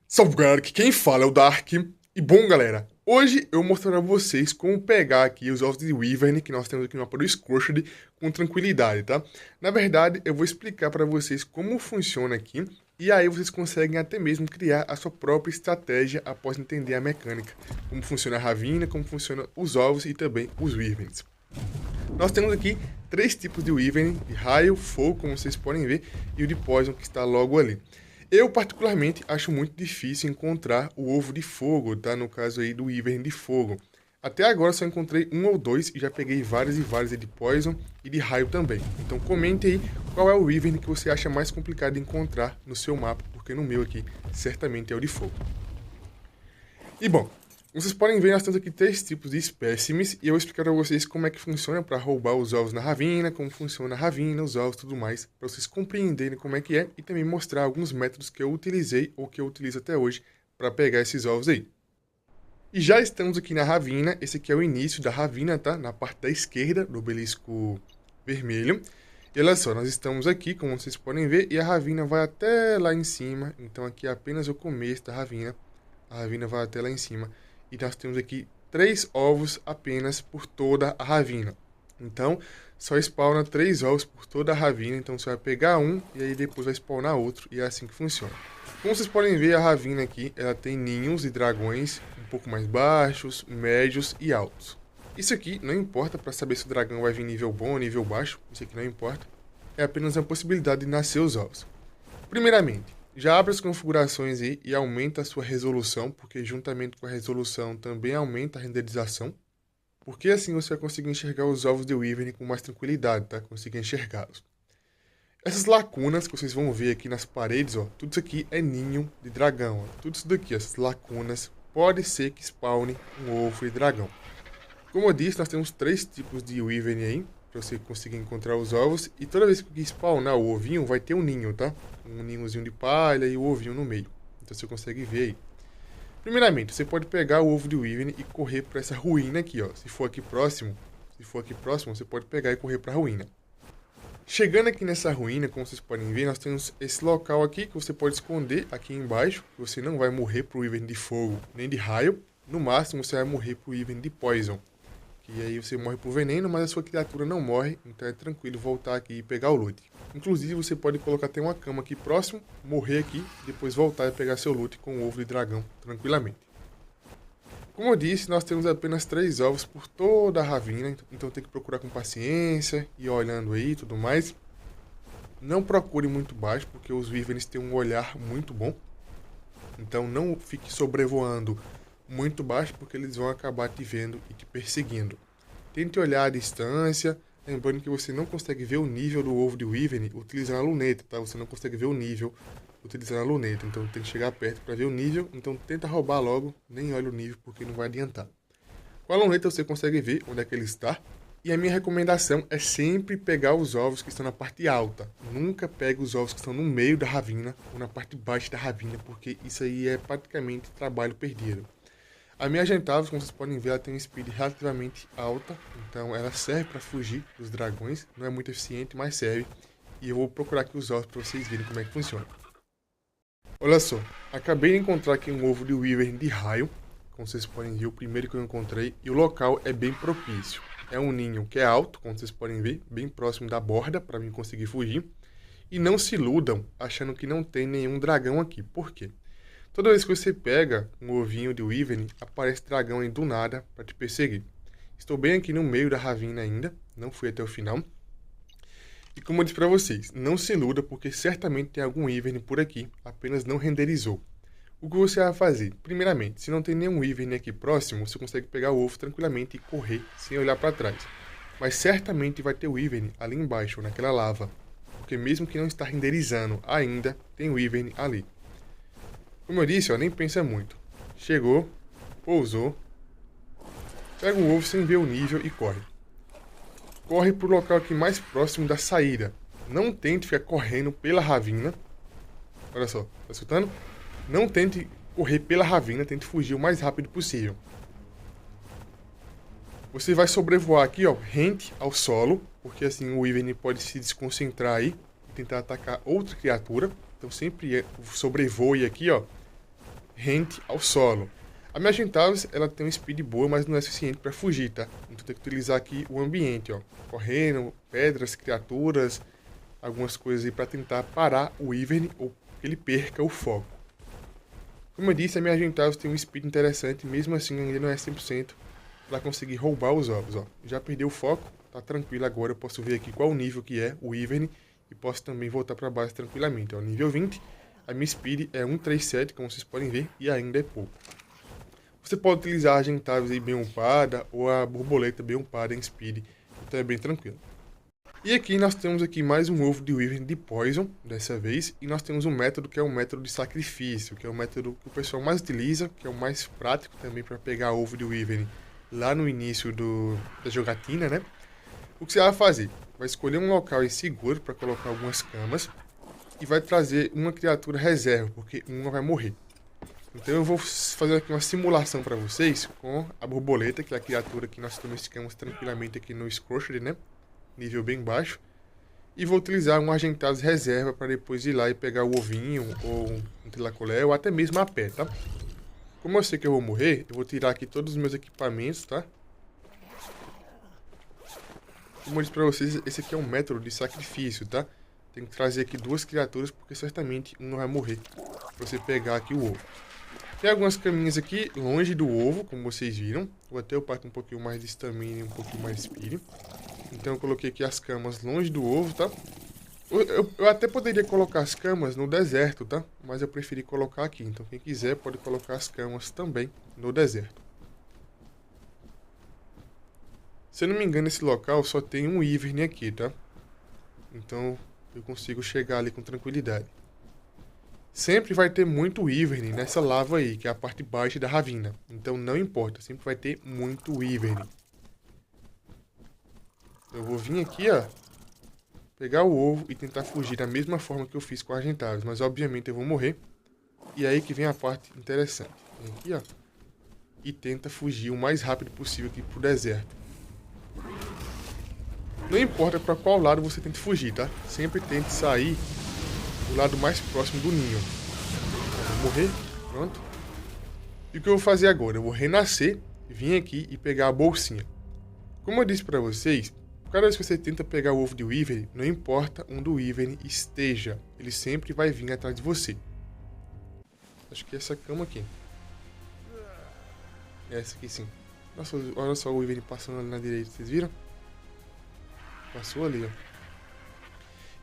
Salve galera, aqui quem fala é o Dark. E bom galera, hoje eu vou mostrar a vocês como pegar aqui os ovos de Wyvern que nós temos aqui no mapa do Scorched com tranquilidade, tá? Na verdade, eu vou explicar para vocês como funciona aqui e aí vocês conseguem até mesmo criar a sua própria estratégia após entender a mecânica. Como funciona a Ravina, como funciona os ovos e também os Wyverns. Nós temos aqui três tipos de Wyvern, de raio, fogo, como vocês podem ver, e o de Poison que está logo ali. Eu, particularmente, acho muito difícil encontrar o ovo de fogo, tá? No caso aí do Wyvern de fogo. Até agora só encontrei um ou dois e já peguei vários e vários de Poison e de raio também. Então comente aí qual é o Wyvern que você acha mais complicado de encontrar no seu mapa, porque no meu aqui certamente é o de fogo. E bom, vocês podem ver, nós temos aqui três tipos de espécimes e eu vou explicar para vocês como é que funciona para roubar os ovos na Ravina, como funciona a Ravina, os ovos e tudo mais, para vocês compreenderem como é que é e também mostrar alguns métodos que eu utilizei ou que eu utilizo até hoje para pegar esses ovos aí. E já estamos aqui na Ravina, esse aqui é o início da Ravina, tá? Na parte da esquerda do obelisco vermelho. E olha só, nós estamos aqui, como vocês podem ver, e a Ravina vai até lá em cima, então aqui é apenas o começo da Ravina. A Ravina vai até lá em cima. E nós temos aqui 3 ovos apenas por toda a Ravina. Então, só spawna 3 ovos por toda a Ravina. Então, você vai pegar um e aí depois vai spawnar outro. E é assim que funciona. Como vocês podem ver, a Ravina aqui, ela tem ninhos de dragões um pouco mais baixos, médios e altos. Isso aqui não importa para saber se o dragão vai vir nível bom ou nível baixo. Isso aqui não importa. É apenas a possibilidade de nascer os ovos. Primeiramente, já abre as configurações aí e aumenta a sua resolução, porque juntamente com a resolução também aumenta a renderização. Porque assim você vai conseguir enxergar os ovos de Wyvern com mais tranquilidade, tá? Conseguir enxergá-los. Essas lacunas que vocês vão ver aqui nas paredes, ó, tudo isso aqui é ninho de dragão, ó. Tudo isso daqui, essas lacunas, pode ser que spawne um ovo de dragão. Como eu disse, nós temos 3 tipos de Wyvern aí, para você conseguir encontrar os ovos. E toda vez que spawnar o ovinho, vai ter um ninho, tá? Um ninhozinho de palha e o ovinho no meio. Então você consegue ver aí. Primeiramente, você pode pegar o ovo de Wyvern e correr para essa ruína aqui, ó. Se for aqui próximo, você pode pegar e correr para a ruína. Chegando aqui nessa ruína, como vocês podem ver, nós temos esse local aqui que você pode esconder aqui embaixo. Você não vai morrer pro Wyvern de fogo nem de raio. No máximo, você vai morrer pro Wyvern de Poison. E aí você morre por veneno, mas a sua criatura não morre, então é tranquilo voltar aqui e pegar o loot. Inclusive você pode colocar até uma cama aqui próximo, morrer aqui, depois voltar e pegar seu loot com o ovo de dragão tranquilamente. Como eu disse, nós temos apenas 3 ovos por toda a Ravina, então tem que procurar com paciência, e olhando aí e tudo mais. Não procure muito baixo, porque os Wyverns têm um olhar muito bom. Então não fique sobrevoando muito baixo, porque eles vão acabar te vendo e te perseguindo. Tente olhar a distância, lembrando que você não consegue ver o nível do ovo de Wyvern utilizando a luneta, tá? Você não consegue ver o nível utilizando a luneta, então tem que chegar perto para ver o nível, então tenta roubar logo, nem olha o nível porque não vai adiantar. Com a luneta você consegue ver onde é que ele está, e a minha recomendação é sempre pegar os ovos que estão na parte alta. Nunca pegue os ovos que estão no meio da Ravina ou na parte baixa da Ravina, porque isso aí é praticamente trabalho perdido. A minha Gentavis, como vocês podem ver, ela tem uma speed relativamente alta, então ela serve para fugir dos dragões, não é muito eficiente, mas serve. E eu vou procurar aqui os ovos para vocês verem como é que funciona. Olha só, acabei de encontrar aqui um ovo de Wyvern de raio, como vocês podem ver, o primeiro que eu encontrei, e o local é bem propício. É um ninho que é alto, como vocês podem ver, bem próximo da borda, para mim conseguir fugir. E não se iludam achando que não tem nenhum dragão aqui, por quê? Toda vez que você pega um ovinho de Wyvern, aparece dragão aí do nada para te perseguir. Estou bem aqui no meio da Ravina ainda, não fui até o final. E como eu disse para vocês, não se iluda porque certamente tem algum Wyvern por aqui, apenas não renderizou. O que você vai fazer? Primeiramente, se não tem nenhum Wyvern aqui próximo, você consegue pegar o ovo tranquilamente e correr sem olhar para trás. Mas certamente vai ter Wyvern ali embaixo, naquela lava. Porque mesmo que não está renderizando ainda, tem Wyvern ali. Como eu disse, ó, nem pensa muito. Chegou, pousou, pega o ovo sem ver o nível e corre. Corre pro local aqui mais próximo da saída. Não tente ficar correndo pela Ravina. Olha só, tá escutando? Não tente correr pela Ravina, tente fugir o mais rápido possível. Você vai sobrevoar aqui, ó, rente ao solo, porque assim o Wyvern pode se desconcentrar aí e tentar atacar outra criatura. Então sempre sobrevoe aqui, ó, rente ao solo. A minha Gentavis, ela tem um speed boa, mas não é suficiente para fugir, tá? Então tem que utilizar aqui o ambiente, ó. Correndo, pedras, criaturas, algumas coisas aí para tentar parar o Wyvern ou que ele perca o foco. Como eu disse, a minha Gentavis tem um speed interessante, mesmo assim ainda não é 100% para conseguir roubar os ovos, ó. Já perdeu o foco, tá tranquilo agora, eu posso ver aqui qual o nível que é o Wyvern e posso também voltar para base tranquilamente, ó. Nível 20, a minha speed é 137, como vocês podem ver, e ainda é pouco. Você pode utilizar a Gentavis aí bem upada ou a borboleta bem upada em speed, então é bem tranquilo. E aqui nós temos aqui mais um ovo de Wyvern de Poison, dessa vez, e nós temos um método que é o método de sacrifício, que é o método que o pessoal mais utiliza, que é o mais prático também para pegar ovo de Wyvern lá no início da jogatina, né? O que você vai fazer? Vai escolher um local aí seguro para colocar algumas camas e vai trazer uma criatura reserva, porque uma vai morrer. Então eu vou fazer aqui uma simulação para vocês com a borboleta, que é a criatura que nós domesticamos tranquilamente aqui no Scorched, né? Nível bem baixo. E vou utilizar um Argentavis reserva para depois ir lá e pegar o ovinho, ou um Tlacolé, ou até mesmo a pé, tá? Como eu sei que eu vou morrer, eu vou tirar aqui todos os meus equipamentos, tá? Como eu disse para vocês, esse aqui é um método de sacrifício, tá? Tem que trazer aqui duas criaturas, porque certamente um vai morrer para você pegar aqui o ovo. Tem algumas caminhas aqui longe do ovo, como vocês viram. Vou até upar um pouquinho mais de stamina e um pouquinho mais de speed. Então eu coloquei aqui as camas longe do ovo, tá? Eu até poderia colocar as camas no deserto, tá? Mas eu preferi colocar aqui. Então quem quiser pode colocar as camas também no deserto. Se eu não me engano, esse local só tem um Wyvern aqui, tá? Então eu consigo chegar ali com tranquilidade. Sempre vai ter muito Wyvern nessa lava aí, que é a parte baixa da ravina. Então não importa, sempre vai ter muito Wyvern. Eu vou vir aqui, ó, pegar o ovo e tentar fugir da mesma forma que eu fiz com a Argentavis. Mas obviamente eu vou morrer. E aí que vem a parte interessante. Vem aqui, ó, e tenta fugir o mais rápido possível aqui pro deserto. Não importa para qual lado você tente fugir, tá? Sempre tente sair do lado mais próximo do ninho. Vou morrer, pronto. E o que eu vou fazer agora? Eu vou renascer, vir aqui e pegar a bolsinha. Como eu disse para vocês, cada vez que você tenta pegar o ovo de Wyvern, não importa onde o Wyvern esteja, ele sempre vai vir atrás de você. Acho que é essa cama aqui. É essa aqui sim. Nossa, olha só o Wyvern passando ali na direita, vocês viram? Passou ali, ó.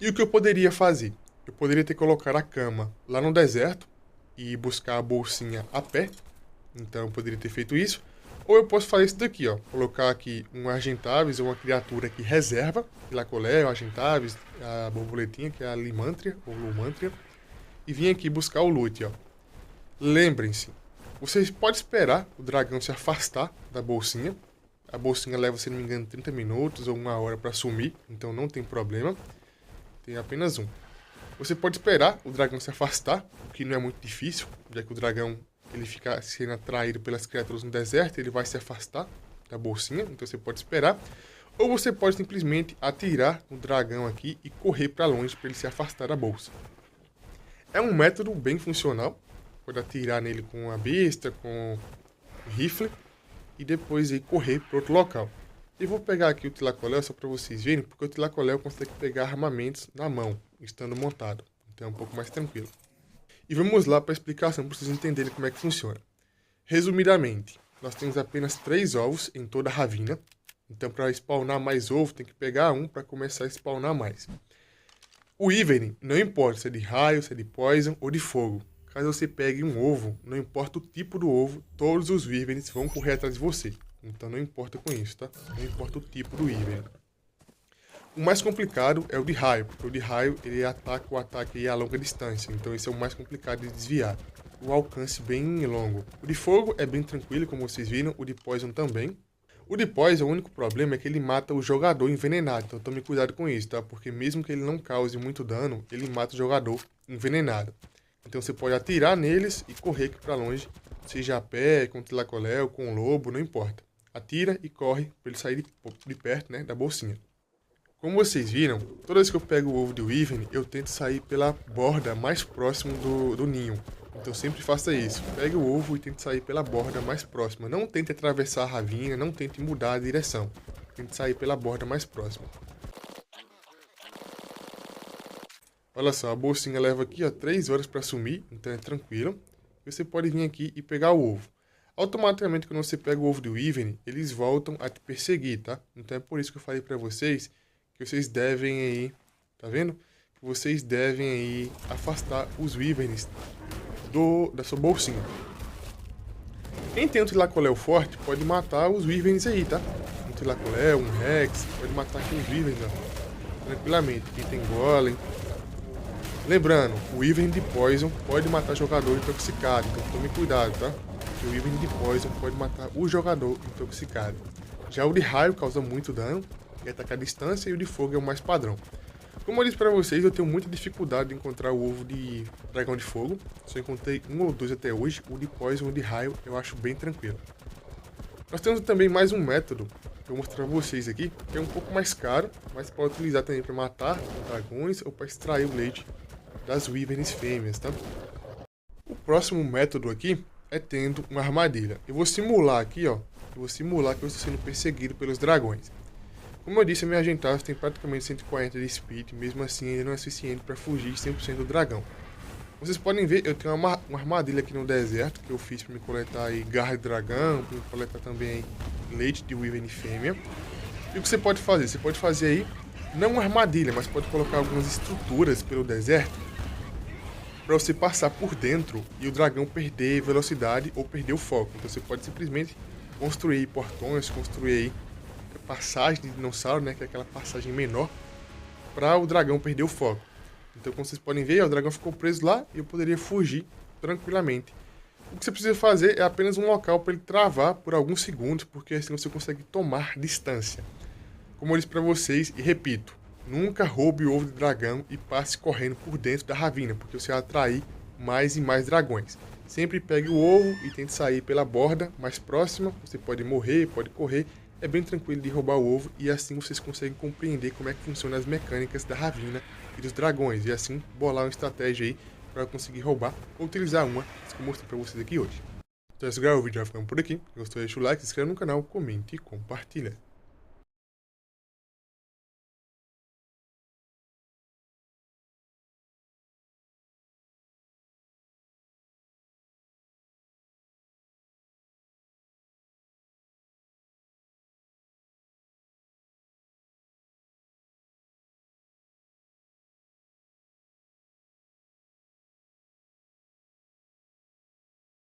E o que eu poderia fazer? Eu poderia ter colocado a cama lá no deserto e buscar a bolsinha a pé. Então eu poderia ter feito isso. Ou eu posso fazer isso daqui, ó. Colocar aqui um Argentavis ou uma criatura que reserva. Tlacolé, o Argentavis, a borboletinha, que é a Limantria ou Lumantria. E vir aqui buscar o loot, ó. Lembrem-se, vocês podem esperar o dragão se afastar da bolsinha. A bolsinha leva, se não me engano, 30 minutos ou 1 hora para sumir. Então não tem problema. Tem apenas um. Você pode esperar o dragão se afastar, o que não é muito difícil, já que o dragão ele fica sendo atraído pelas criaturas no deserto, ele vai se afastar da bolsinha, então você pode esperar. Ou você pode simplesmente atirar o dragão aqui e correr para longe para ele se afastar da bolsa. É um método bem funcional, pode atirar nele com a besta, com o rifle e depois aí correr para outro local. E vou pegar aqui o Tlacolé só para vocês verem, porque o Tlacolé consegue pegar armamentos na mão, estando montado. Então é um pouco mais tranquilo. E vamos lá para a explicação, para vocês entenderem como é que funciona. Resumidamente, nós temos apenas 3 ovos em toda a ravina. Então para spawnar mais ovo, tem que pegar um para começar a spawnar mais. O Wyvern, não importa se é de raio, se é de poison ou de fogo. Caso você pegue um ovo, não importa o tipo do ovo, todos os Wyverns vão correr atrás de você. Então não importa com isso, tá? Não importa o tipo do Wyvern. O mais complicado é o de raio, porque o de raio ele ataca o ataque a longa distância, então esse é o mais complicado de desviar. O alcance bem longo. O de fogo é bem tranquilo, como vocês viram, o de poison também. O de poison, o único problema é que ele mata o jogador envenenado, então tome cuidado com isso, tá? Porque mesmo que ele não cause muito dano, ele mata o jogador envenenado. Então você pode atirar neles e correr aqui pra longe, seja a pé, com o Tlacolé ou com o lobo, não importa. Atira e corre para ele sair de perto, né, da bolsinha. Como vocês viram, toda vez que eu pego o ovo de Wyvern, eu tento sair pela borda mais próxima do ninho. Então sempre faça isso, pegue o ovo e tente sair pela borda mais próxima. Não tente atravessar a ravina, não tente mudar a direção. Tente sair pela borda mais próxima. Olha só, a bolsinha leva aqui, ó, 3 horas para sumir, então é tranquilo. Você pode vir aqui e pegar o ovo. Automaticamente, quando você pega o ovo de Wyvern, eles voltam a te perseguir, tá? Então é por isso que eu falei para vocês que vocês devem aí, tá vendo? Que vocês devem aí afastar os Wyverns da sua bolsinha. Quem tem um Thylacoleo forte pode matar os Wyverns aí, tá? Um Thylacoleo, um Rex, pode matar aqui os Wyverns, ó, tranquilamente. Quem tem Golem. Lembrando, o Wyvern de Poison pode matar jogador intoxicado, então tome cuidado, tá? O Wyvern de Poison pode matar o jogador intoxicado. Já o de raio causa muito dano e ataca a distância, e o de fogo é o mais padrão. Como eu disse pra vocês, eu tenho muita dificuldade de encontrar o ovo de dragão de fogo. Só encontrei 1 ou 2 até hoje. O de Poison e o de raio eu acho bem tranquilo. Nós temos também mais um método que eu vou mostrar pra vocês aqui, que é um pouco mais caro, mas pode utilizar também para matar dragões ou para extrair o leite das Wyverns fêmeas, tá? O próximo método aqui é tendo uma armadilha. Eu vou simular aqui, ó. Eu vou simular que eu estou sendo perseguido pelos dragões. Como eu disse, a minha Agentavis tem praticamente 140 de speed, mesmo assim ainda não é suficiente para fugir 100% do dragão. Vocês podem ver, eu tenho uma armadilha aqui no deserto, que eu fiz para me coletar aí garra de dragão, para me coletar também aí leite de Wyvern fêmea. E o que você pode fazer? Você pode fazer aí, não uma armadilha, mas pode colocar algumas estruturas pelo deserto, para você passar por dentro e o dragão perder velocidade ou perder o foco. Então você pode simplesmente construir portões, construir aí passagem de dinossauro, né, que é aquela passagem menor, para o dragão perder o foco. Então, como vocês podem ver, ó, o dragão ficou preso lá e eu poderia fugir tranquilamente. O que você precisa fazer é apenas um local para ele travar por alguns segundos, porque assim você consegue tomar distância. Como eu disse para vocês, e repito, nunca roube o ovo de dragão e passe correndo por dentro da ravina, porque você vai atrair mais e mais dragões. Sempre pegue o ovo e tente sair pela borda mais próxima, você pode morrer, pode correr. É bem tranquilo de roubar o ovo e assim vocês conseguem compreender como é que funcionam as mecânicas da ravina e dos dragões. E assim bolar uma estratégia aí para conseguir roubar ou utilizar uma que eu mostrei para vocês aqui hoje. Então esse é o vídeo, já ficamos por aqui. Gostou, deixa o like, se inscreva no canal, comente e compartilha.